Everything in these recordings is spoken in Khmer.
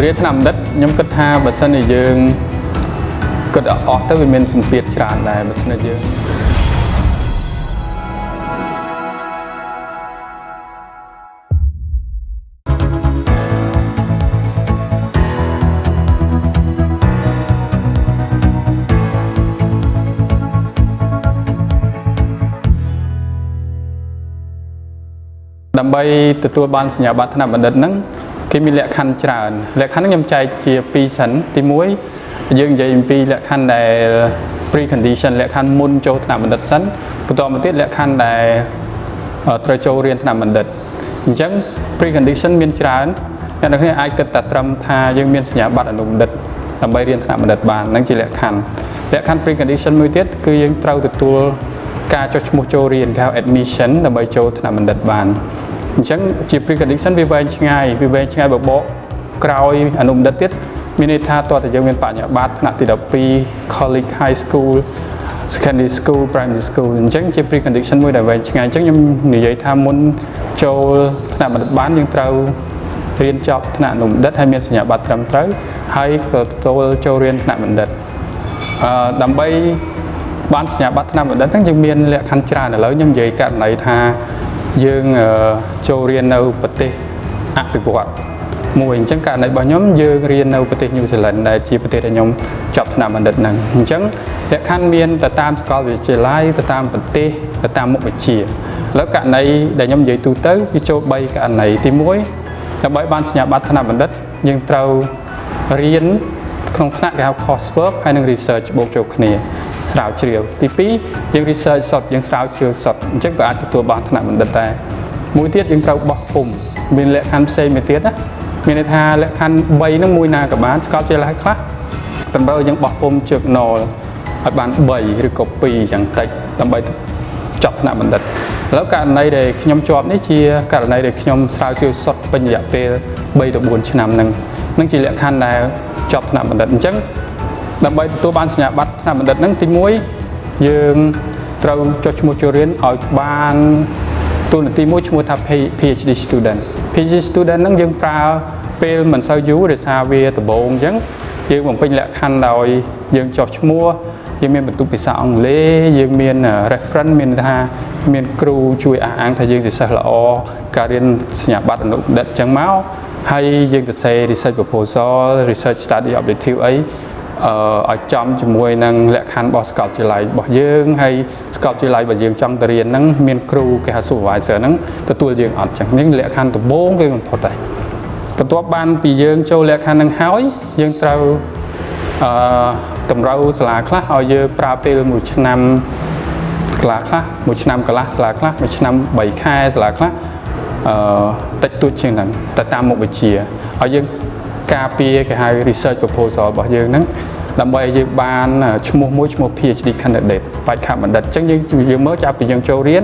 រៀនឆ្នាំដិតខ្ញុំគិតថាបើសិនជាយើងគិតអស់ទៅវាមានសម្ពាធច្រើនដែរបើសិនជាយើងដើម្បីទទួលបានសញ្ញាបត្រថ្នាក់បណ្ឌិតហ្នឹងគេមានលក្ខខណ្ឌច្រើនលក្ខខណ្ឌខ្ញុំចែកជា2សិនទី1យើងនិយាយអំពីលក្ខខណ្ឌដែល precondition លក្ខខណ្ឌមុនចូលថ្នាក់បណ្ឌិតសិនបន្តមកទៀតលក្ខខណ្ឌដែលត្រូវចូលរៀនថ្នាក់បណ្ឌិតអញ្ចឹង precondition មានច្រើនអ្នកនរគ្នាអាចគិតតែត្រឹមថាយើងមានសញ្ញាបត្រអនុបណ្ឌិតដើម្បីរៀនថ្នាក់បណ្ឌិតបានហ្នឹងជាលក្ខខណ្ឌ precondition មួយទៀតគឺយើងត្រូវទទួលការចុះឈ្មោះចូលរៀនគេហៅ admission ដើម្បីចូលថ្នាក់បណ្ឌិតបានអញ្ចឹងជា precondition វាវែងឆ្ងាយបបកក្រោយអនុបណ្ឌិតទៀតមានន័យថាតើតើយើងមានបញ្ញាបត្រថ្នាក់ទី12 college high school secondary school primary school អញ្ចឹងជា precondition មួយដែលវែងឆ្ងាយអញ្ចឹងខ្ញុំនិយាយថាមុនចូលថ្នាក់បណ្ឌិតបានយើងត្រូវរៀនចប់ថ្នាក់អនុបណ្ឌិតហើយមានសញ្ញាបត្រត្រឹមត្រូវហើយក៏ទទួលចូលរៀនថ្នាក់បណ្ឌិតដើម្បីបានសញ្ញាបត្រថ្នាក់បណ្ឌិតហ្នឹងយើងមានលក្ខខណ្ឌច្រើនឥឡូវខ្ញុំនិយាយករណីថាយើងចូលរៀននៅប្រទេសអភិវឌ្ឍមួយអញ្ចឹងករណីរបស់ខ្ញុំយើងរៀននៅប្រទេសញូហ្សេឡង់ដែលជាប្រទេសដែលខ្ញុំចប់ថ្នាក់បណ្ឌិតហ្នឹងអញ្ចឹងលក្ខខណ្ឌមានទៅតាមសាកលវិទ្យាល័យទៅតាមប្រទេសទៅតាមមុខវិជ្ជាឥឡូវករណីដែលខ្ញុំនិយាយទូទៅគឺចូល3ករណីទី1ដើម្បីបានសញ្ញាបត្រថ្នាក់បណ្ឌិតយើងត្រូវរៀនក្នុងថ្នាក់គេហៅ coursework ហើយនិង research បូកចូលគ្នាស្រាវជ្រាវទី2យើង research សុទ្ធយើងស្រាវជ្រាវសុទ្ធអញ្ចឹងក៏អាចទទួលបានថ្នាក់បណ្ឌិតដែរមួយទៀតយើងត្រូវបោះពុម្ពមានលក្ខខណ្ឌផ្សេងមួយទៀតណាមានន័យថាលក្ខខណ្ឌ3ហ្នឹងមួយណាក៏បានស្កប់ជាលក្ខខ្លះតម្រូវយើងបោះពុម្ពជើងណលឲ្យបាន3ឬក៏2យ៉ាងតិចដើម្បីចប់ថ្នាក់បណ្ឌិតឥឡូវករណីដែលខ្ញុំជាប់នេះជាករណីដែលខ្ញុំស្រាវជ្រាវសុទ្ធពេញរយៈពេល3ទៅ4ឆ្នាំហ្នឹងជាលក្ខខណ្ឌដែលចប់ថ្នាក់បណ្ឌិតអញ្ចឹងដើម្បីទទួលបានសញ្ញាបត្រថ្នាក់បណ្ឌិតហ្នឹងទី1យើងត្រូវចុះឈ្មោះចូលរៀនឲ្យបានទូនាទីមួយឈ្មោះថា PhD student ហ្នឹងយើងប្រើពេលមិនសូវយូរដោយសារវាដំបូងអញ្ចឹងយើងបំពេញលក្ខខណ្ឌដោយយើងចុះឈ្មោះយើងមានបន្ទុកភាសាអង់គ្លេសយើងមាន reference មានថាមានគ្រូជួយអះអាងថាយើងជាសិស្សល្អការរៀនសញ្ញាបត្រអនុបណ្ឌិតអញ្ចឹងមកហើយយើងទៅសេ research proposal research study objective អីឲ្យចំជាមួយនឹងលក្ខខណ្ឌរបស់សាកលវិទ្យាល័យរបស់យើងហើយសាកលវិទ្យាល័យរបស់យើងចង់ទៅរៀនហ្នឹងមានគ្រូគេហៅ supervisor ហ្នឹងទទួលយើងអត់ចឹងលក្ខខណ្ឌដំបូងគេបំផុតដែរបន្ទាប់បានពីយើងចូលលក្ខខណ្ឌហ្នឹងហើយយើងត្រូវតម្រូវសាលាខ្លះឲ្យយើងប្រើពេល1ឆ្នាំខ្លះ1ឆ្នាំកន្លះសាលាខ្លះ1ឆ្នាំ3ខែសាលាខ្លះតិចតួចជាងហ្នឹងទៅតាមមុខវិជ្ជាឲ្យយើងការពារគេហៅ research proposal របស់យើងហ្នឹងដើម្បីឲ្យយើងបានឈ្មោះមួយឈ្មោះ PhD candidate បេក្ខបណ្ឌិតអញ្ចឹងយើងមើលចាប់ពីយើងចូលរៀន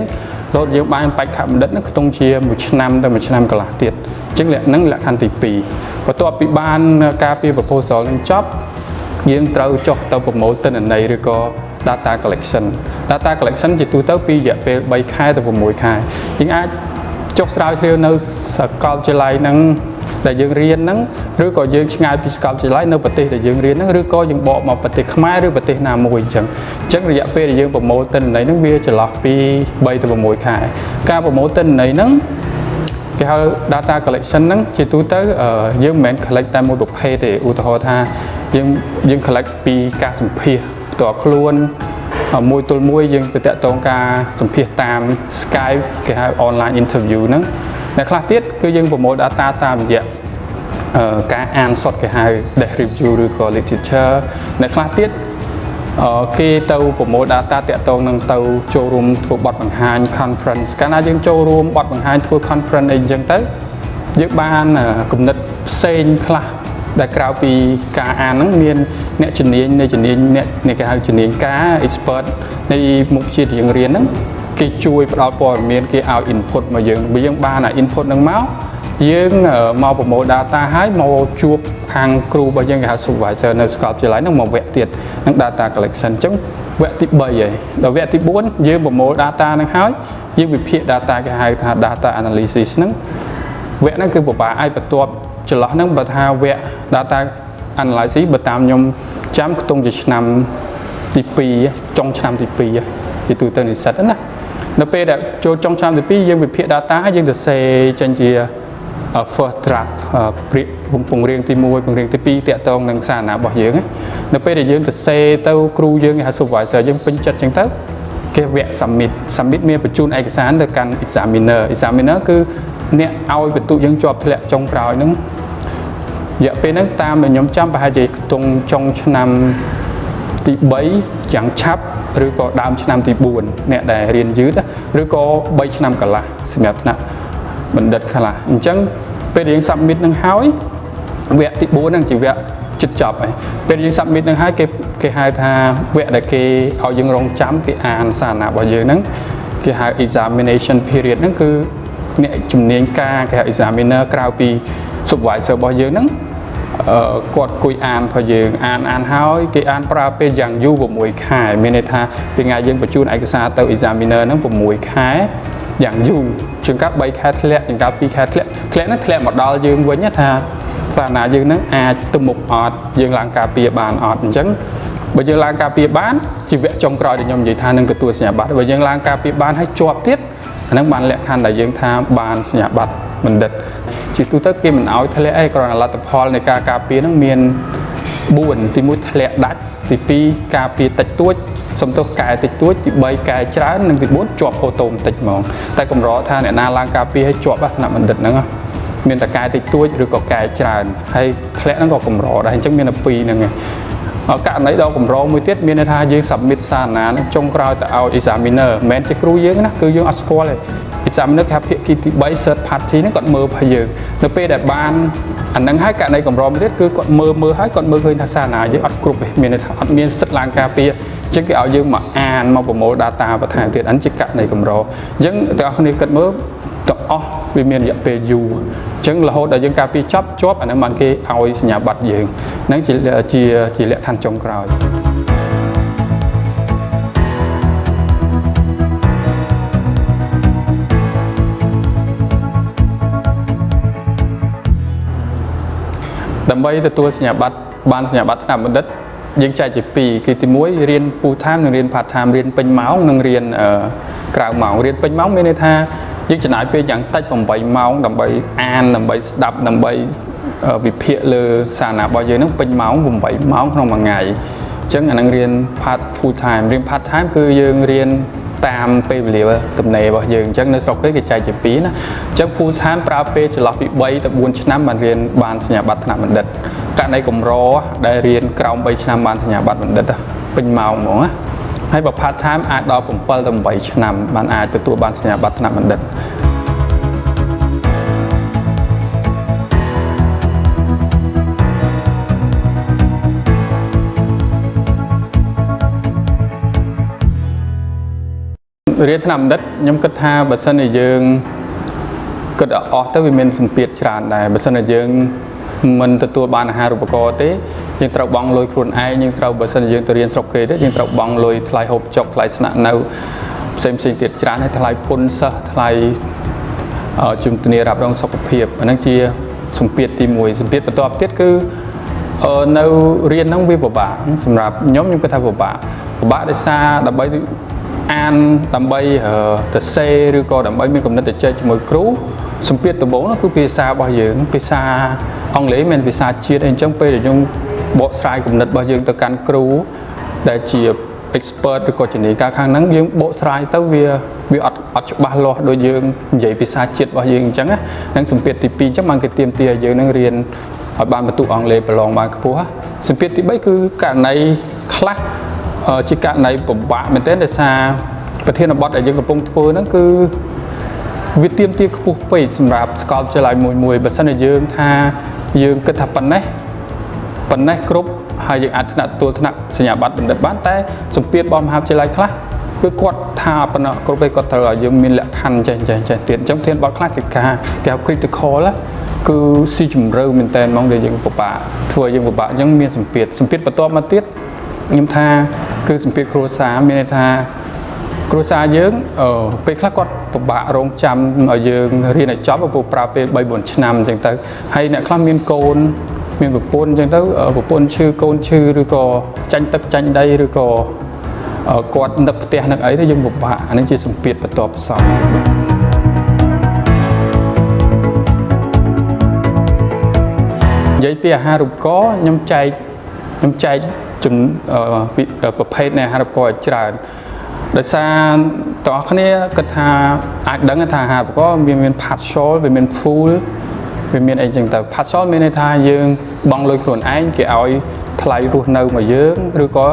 រហូតយើងបានបេក្ខបណ្ឌិតហ្នឹងខ្ទង់ជា1ឆ្នាំទៅ1ឆ្នាំកន្លះទៀតអញ្ចឹងហ្នឹងលក្ខខណ្ឌទី2បន្ទាប់ពីបានការពារ proposal ហ្នឹងចប់យើងត្រូវចុះទៅប្រមូលទិន្នន័យឬក៏ data collection ជាទូទៅពីរយៈពេល3ខែទៅ6ខែយើងអាចចុះស្រាវជ្រាវនៅសាកលវិទ្យាល័យហ្នឹងដែលយើងរៀនហ្នឹងឬក៏យើងឆ្ងាយពីសាកលវិទ្យាល័យនៅប្រទេសដែលយើងរៀនហ្នឹងឬក៏យើងបកមកប្រទេសខ្មែរឬប្រទេសណាមួយអញ្ចឹងរយៈពេលដែលយើងប្រមូលទិន្នន័យហ្នឹងវាចន្លោះពី3ទៅ6ខែការប្រមូលទិន្នន័យហ្នឹងគេហៅ data collection ហ្នឹងជាទូទៅយើងមិនមែន collect តែមួយប្រភេទទេឧទាហរណ៍ថាយើង collect ពីការសម្ភាសផ្ទាល់ខ្លួនមួយទល់មួយយើងទៅតាក់ទងការសម្ភាសតាម Skype គេហៅ online interview ហ្នឹងអ្នកខ្លះទៀតគឺយើងប្រមូល data តាមរយៈការអានសុទ្ធគេហៅ desk review ឬក៏ literature អ្នកខ្លះទៀតគេទៅប្រមូល data តាក់ទងនឹងទៅចូលរួមធ្វើបទបង្ហាញ conference កាលណាយើងចូលរួមបទបង្ហាញធ្វើ conference អីចឹងទៅយើងបានគំនិតផ្សេងខ្លះដែលក្រៅពីការអានហ្នឹងមានអ្នកជំនាញអ្នកគេហៅជំនាញការ expert នៃមុខវិជ្ជាដែលយើងរៀនហ្នឹងគេជួយផ្ដល់ព័ត៌មានគេឲ្យ input មកយើងបើយើងបាន input ហ្នឹងមកយើងមកប្រមូល data ហើយមកជួបខាងគ្រូរបស់យើងគេហៅ supervisor នៅសាកលវិទ្យាល័យហ្នឹងមកវគ្គទៀតហ្នឹង data collection អញ្ចឹងវគ្គទី3ហើយដល់វគ្គទី4យើងប្រមូល data ហ្នឹងហើយយើងវិភាគ data គេហៅថា data analysis ហ្នឹងវគ្គហ្នឹងគឺពិបាកឲ្យបន្ទាប់ ច្រឡោះហ្នឹងបើថាវគ្គ data analysis បើតាមខ្ញុំចាំខ្ទង់ជាឆ្នាំទី2ចុងឆ្នាំទី2ពីទូទៅនិស្សិតណានៅពេលដែលចូលចុងឆ្នាំទី2យើងវិភាគ data ហើយយើងទៅសេចេញជា first draft ពង្រៀងទី1ពង្រៀងទី2តាក់ទងនឹងសារណារបស់យើងនៅពេលដែលយើងទៅសេទៅគ្រូយើងហៅ supervisor យើងពេញចិត្តចឹងទៅគេវគ្គ submit មានបញ្ជូនឯកសារទៅកាន់ examiner គឺអ្នកឲ្យបន្ទុកយើងជាប់ធ្លាក់ចុងក្រោយហ្នឹងរយៈពេលហ្នឹងតាមដែលខ្ញុំចាំប្រហែលជាខ្ទង់ចុងឆ្នាំទី3យ៉ាងឆាប់ឬក៏ដើមឆ្នាំទី4អ្នកដែលរៀនយឺតឬក៏3ឆ្នាំកន្លះសម្រាប់ថ្នាក់បណ្ឌិតខ្លះអញ្ចឹងពេលយើង submit នឹងហើយវគ្គទី4ហ្នឹងជាវគ្គជិតចប់ហើយពេលយើង submit នឹងហើយគេហៅថាវគ្គដែលគេឲ្យយើងរងចាំគេអានសារណារបស់យើងហ្នឹងគេហៅ examination period ហ្នឹងគឺអ្នកជំនាញការគេហៅ examiner ក្រៅពី supervisor របស់យើងហ្នឹងគាត់គួយអានរបស់យើងអានហើយគេអានប្រើពេលយ៉ាងយូរ6ខែមានន័យថាពេលថ្ងៃយើងបញ្ជូនឯកសារទៅ examiner ហ្នឹង6ខែយ៉ាងយូរជាងកាប់3ខែធ្លាក់ជាងកាប់2ខែធ្លាក់ហ្នឹងធ្លាក់មកដល់យើងវិញថាសារណាយើងហ្នឹងអាចទៅមុខអត់យើងឡើងការពារបានអត់អញ្ចឹងបើយើងឡើងការពារបានជីវៈចុងក្រោយដែលខ្ញុំនិយាយថានឹងទទួលសញ្ញាបត្របើយើងឡើងការពារបានហើយជាប់ទៀតអាហ្នឹងបានលក្ខខណ្ឌដែលយើងថាបានសញ្ញាបត្របណ្ឌិតជាទូទៅគេមិនឲ្យធ្លាក់អីគ្រាន់តែលទ្ធផលនៃការការពារហ្នឹងមាន4ទី1ធ្លាក់ដាច់ទី2ការពារតិចតួចសំទោសកែតិចតួចទី3កែច្រើននិងទី4ជាប់អូតូតិចហ្មងតែកម្រថាអ្នកណាឡើងការពារឲ្យជាប់ថ្នាក់បណ្ឌិតហ្នឹងមានតែកែតិចតួចឬក៏កែច្រើនហើយធ្លាក់ហ្នឹងក៏កម្រដែរអញ្ចឹងមានតែ2ហ្នឹងករណីដល់កម្រមួយទៀតមានន័យថាយើង submit សារណានឹងចុងក្រោយទៅឲ្យ examiner មិនមែនជាគ្រូយើងណាគឺយើងអត់ស្គាល់ទេ examiner គេភាគីទី3 third party ហ្នឹងគាត់មើលឲ្យយើងនៅពេលដែលបានអាហ្នឹងហើយករណីកម្រមួយទៀតគឺគាត់មើលហើយគាត់មើលឃើញថាសារណាយើងអត់គ្រប់ទេមានន័យថាអត់មានសិទ្ធិឡើងការពារអញ្ចឹងគេឲ្យយើងមកអានមកប្រមូល data បន្ថែមទៀតអានេះជាករណីកម្រអញ្ចឹងទាំងអស់គ្នាគិតមើលទាំងអស់វាមានរយៈពេលយូរអញ្ចឹងរហូតដល់យើងការពារជាប់អាហ្នឹងបានគេឲ្យសញ្ញាបត្រយើងហ្នឹងជាលក្ខខណ្ឌចុងក្រោយដើម្បីទទួលសញ្ញាបត្របានសញ្ញាបត្រថ្នាក់បណ្ឌិតយើងចែកជា2គឺទី1រៀន full time និងរៀន part time រៀនពេញម៉ោងនិងរៀនក្រៅម៉ោងរៀនពេញម៉ោងមានន័យថាយើងចំណាយពេលយ៉ាងតិច8ម៉ោងដើម្បីអានដើម្បីស្ដាប់ដើម្បីវិភាគលើសារណារបស់យើងនឹងពេញម៉ោង8ម៉ោងក្នុងមួយថ្ងៃអញ្ចឹងអានឹងរៀន full time រៀន part time គឺយើងរៀនតាមពេលវេលាទំនេររបស់យើងអញ្ចឹងនៅស្រុកគេចែកជា2ណាអញ្ចឹង full time ប្រើពេលចន្លោះពី3ទៅ4ឆ្នាំបានរៀនបានសញ្ញាបត្រថ្នាក់បណ្ឌិតករណីកម្រដែលរៀនក្រោម3ឆ្នាំបានសញ្ញាបត្របណ្ឌិតពេញម៉ោងហ្មងណាហើយបើ part time អាចដល់7ទៅ8ឆ្នាំបានអាចទទួលបានសញ្ញាបត្រថ្នាក់បណ្ឌិតរៀនថ្នាក់បណ្ឌិតខ្ញុំគិតថាបើសិនជាយើងគិតអស់ទៅវាមានសម្ពាធច្រើនដែរបើសិនជាយើងមិនទទួលបានអាហារូបករណ៍ទេយើងត្រូវបង់លុយខ្លួនឯងយើងត្រូវបើសិនជាយើងទៅរៀនស្រុកគេទេយើងត្រូវបង់លុយថ្លៃហូបចុកថ្លៃស្នាក់នៅផ្សេងទៀតច្រើនហើយថ្លៃពន្ធសិស្សថ្លៃជំនាញរ៉ាប់រងសុខភាពអាហ្នឹងជាសម្ពាធទី1សម្ពាធបន្ទាប់ទៀតគឺនៅរៀនហ្នឹងវាពិបាកសម្រាប់ខ្ញុំគិតថាពិបាកដោយសារដើម្បីអានដើម្បីទៅសេឬក៏ដើម្បីមានគំនិតទៅចែកជាមួយគ្រូសម្ពាធដំបូងនោះគឺភាសារបស់យើងភាសាអង់គ្លេសមិនភាសាជាតិអីអញ្ចឹងពេលដែលយើងបកស្រាយគំនិតរបស់យើងទៅកាន់គ្រូដែលជា expert ឬក៏ជំនាញការខាងហ្នឹងយើងបកស្រាយទៅវាអត់ច្បាស់លាស់ដូចយើងនិយាយភាសាជាតិរបស់យើងអញ្ចឹងណានឹងសម្ពាធទី2អញ្ចឹងបានគេទាមទារឲ្យយើងនឹងរៀនឲ្យបានបន្ទុកអង់គ្លេសប្រឡងបានខ្ពស់សម្ពាធទី3គឺករណីខ្លះជាករណីពិបាកមែនទែនដោយសារប្រធានបទដែលយើងកំពុងធ្វើហ្នឹងគឺវាទាមទារខ្ពស់ពេកសម្រាប់សាកលវិទ្យាល័យមួយបើសិនជាយើងថាយើងគិតថាប៉ុណ្ណេះគ្រប់ហើយយើងអាចទទួលថ្នាក់សញ្ញាបត្របណ្ឌិតបានតែសម្ពាធរបស់មហាវិទ្យាល័យខ្លះគឺគាត់ថាប៉ុណ្ណោះគ្រប់ពេលគាត់ត្រូវឲ្យយើងមានលក្ខខណ្ឌចេះទៀតអញ្ចឹងប្រធានបទខ្លះគេហៅ critical គឺស៊ីជម្រៅមែនតើហ្មងដែលយើងពិបាកធ្វើយើងពិបាកអញ្ចឹងមានសម្ពាធបន្ទាប់មកទៀតខ្ញុំថាគឺសម្ពាធគ្រួសារមានន័យថា គ្រួសារយើងពេលខ្លះគាត់ពិបាករងចាំឲ្យយើងរៀនឲ្យចប់ព្រោះប្រើពេល3 4ឆ្នាំអញ្ចឹងទៅហើយអ្នកខ្លះមានកូនមានប្រពន្ធអញ្ចឹងទៅប្រពន្ធឈឺកូនឈឺឬក៏ចាញ់ទឹកចាញ់ដីឬក៏គាត់នឹកផ្ទះនឹកអីទៅយើងពិបាកអានេះជាសម្ពាធបន្ទាប់ផ្សំនិយាយពីអាហារូបករណ៍ខ្ញុំចែកប្រភេទនៃអាហារូបករណ៍ឲ្យច្រើនដោយសារតើគ្នាគិតថាអាចដឹងថាអាហារូបករណ៍វាមាន partial វាមាន full វាមានអីចឹងទៅ partial មានន័យថាយើងបង់លុយខ្លួនឯងគេឲ្យថ្លៃរស់នៅមកយើងឬក៏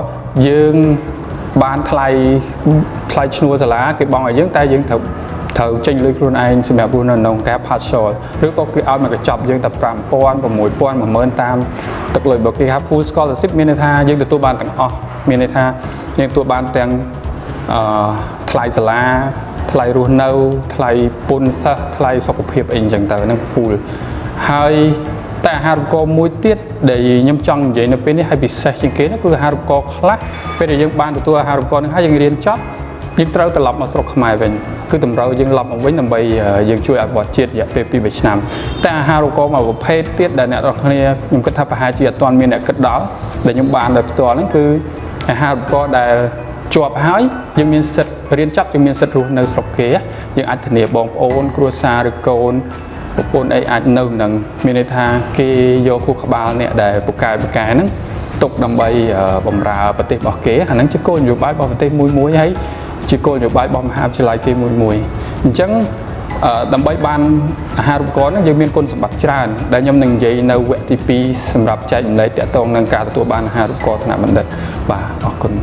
យើងបានថ្លៃឈ្នួលសាលាគេបង់ឲ្យយើងតែយើងត្រូវចេញលុយខ្លួនឯងសម្រាប់រស់នៅក្នុងការ partial ឬក៏គេឲ្យមកកញ្ចប់យើងតែ 5,000 6,000 10000 តាមទឹកលុយបើគេហៅ full scholarship មានន័យថាយើងទទួលបានទាំងអស់មានន័យថាយើងទទួលបានទាំងថ្លៃសាលាថ្លៃរស់នៅថ្លៃពន្ធសិស្សថ្លៃសុខភាពអីចឹងទៅហ្នឹង full ហើយតែអាហារូបករណ៍មួយទៀតដែលខ្ញុំចង់និយាយនៅពេលនេះឲ្យពិសេសជាងគេគឺអាហារូបករណ៍ខ្លះពេលដែលយើងបានទទួលអាហារូបករណ៍ហ្នឹងហើយយើងរៀនចប់យើងត្រូវត្រឡប់មកស្រុកខ្មែរវិញគឺតម្រូវយើងត្រឡប់មកវិញដើម្បីយើងជួយអភិវឌ្ឍជាតិរយៈពេល 2-3 ឆ្នាំតែអាហារូបករណ៍មួយប្រភេទទៀតដែលអ្នកនរគ្នាខ្ញុំគិតថាប្រហែលជាអត់ទាន់មានអ្នកគិតដល់ដែលខ្ញុំបានដោយផ្ទាល់ហ្នឹងគឺអាហារូបករណ៍ដែលជាប់ហើយយើងមានសិទ្ធិរៀនចប់យើងមានសិទ្ធិរស់នៅស្រុកគេយើងអាចធានាបងប្អូនគ្រួសារឬកូនប្រពន្ធអីអាចនៅនឹងមានន័យថាគេយកខួរក្បាលអ្នកដែលពូកែហ្នឹងទុកដើម្បីបម្រើប្រទេសរបស់គេអាហ្នឹងជាគោលនយោបាយរបស់ប្រទេសមួយហើយជាគោលនយោបាយរបស់មហាវិទ្យាល័យគេមួយអញ្ចឹងដើម្បីបានអាហារូបករណ៍ហ្នឹងយើងមានគុណសម្បត្តិច្រើនដែលខ្ញុំនឹងនិយាយនៅវគ្គទី 2សម្រាប់ចែករំលែកទាក់ទងនឹងការទទួលបានអាហារូបករណ៍ថ្នាក់បណ្ឌិតបាទអរគុណ